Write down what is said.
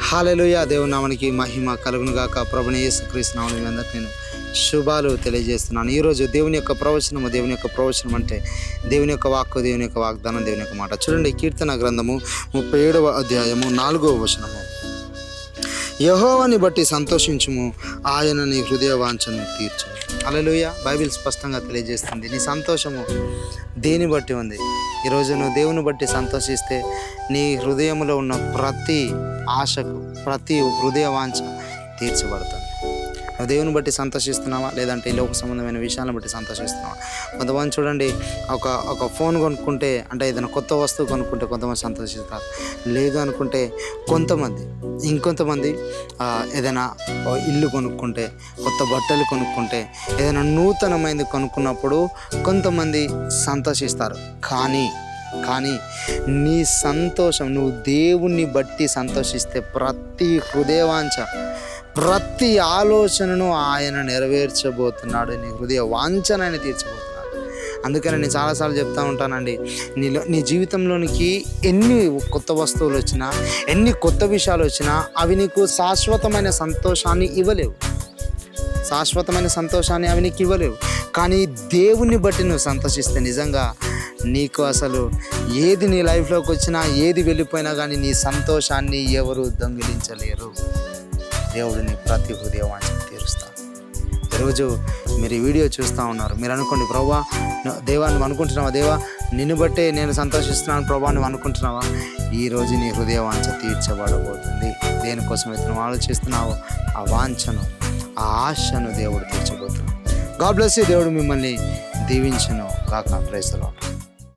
హల్లెలూయా. దేవుని నామానికి మహిమ కలుగును గాక. ప్రభువైన యేసుక్రీస్తు నామములో మీ అందరికీ నేను శుభాలు తెలియజేస్తున్నాను. ఈరోజు దేవుని యొక్క ప్రవచనం అంటే దేవుని యొక్క వాక్కు, దేవుని యొక్క వాగ్దానం, దేవుని యొక్క మాట. చూడండి, కీర్తన గ్రంథము 37వ అధ్యాయము 4వ వచనము. యెహోవాని బట్టి సంతోషించుము, ఆయన నీ హృదయ వాంఛను తీర్చును. హల్లెలూయా. బైబిల్ స్పష్టంగా తెలియజేస్తుంది. నీ సంతోషము దేని బట్టి ఉంది? ఈరోజు నువ్వు దేవుని బట్టి సంతోషిస్తే నీ హృదయంలో ఉన్న ప్రతి ఆశకు, ప్రతి హృదయ వాంఛ తీర్చబడుతుంది. నువ్వు దేవుని బట్టి సంతోషిస్తున్నావా, లేదంటే ఈ లోక సంబంధమైన విషయాలను బట్టి సంతోషిస్తున్నావా? కొంతమంది చూడండి, ఒక ఫోన్ కొనుక్కుంటే, అంటే ఏదైనా కొత్త వస్తువు కొనుక్కుంటే కొంతమంది సంతోషిస్తారు. లేదు అనుకుంటే ఇంకొంతమంది ఏదైనా ఇల్లు కొనుక్కుంటే, కొత్త బట్టలు కొనుక్కుంటే, ఏదైనా నూతనమైనది కొనుక్కున్నప్పుడు కొంతమంది సంతోషిస్తారు. కానీ నీ సంతోషం, నువ్వు దేవుణ్ణి బట్టి సంతోషిస్తే ప్రతి హృదయవాంఛ, ప్రతి ఆలోచనను ఆయన నెరవేర్చబోతున్నాడు. నీ హృదయ వాంఛను ఆయన తీర్చబోతున్నాడు. అందుకని నేను చాలాసార్లు చెప్తూ ఉంటానండి, నీ జీవితంలోనికి ఎన్ని కొత్త వస్తువులు వచ్చినా, ఎన్ని కొత్త విషయాలు వచ్చినా అవి నీకు శాశ్వతమైన సంతోషాన్ని ఇవ్వలేవు. అవి నీకు ఇవ్వలేవు. కానీ దేవుణ్ణి బట్టి నువ్వు సంతోషిస్తే నిజంగా నీకు అసలు ఏది నీ లైఫ్లోకి వచ్చినా, ఏది వెళ్ళిపోయినా కానీ నీ సంతోషాన్ని ఎవరు దొంగిలించలేరు. దేవుడు నీ ప్రతి హృదయ వాంఛను తీరుస్తాడు. ఈరోజు మీరు ఈ వీడియో చూస్తూ ఉన్నారు, మీరు అనుకోండి, ప్రభువా దేవా నువ్వు అనుకుంటున్నావా, దేవా నిన్ను బట్టే నేను సంతోషిస్తున్నాను ప్రభా నువ్వు అనుకుంటున్నావా? ఈరోజు నీ హృదయ వాంఛ తీర్చబడబోతుంది. దేనికోసమైతే నువ్వు ఆలోచిస్తున్నావో ఆ వాంఛను, ఆ ఆశను దేవుడు తీర్చబోతున్నాడు. God bless you. దేవుడు మిమ్మల్ని దీవించును గాక. Praise the lord.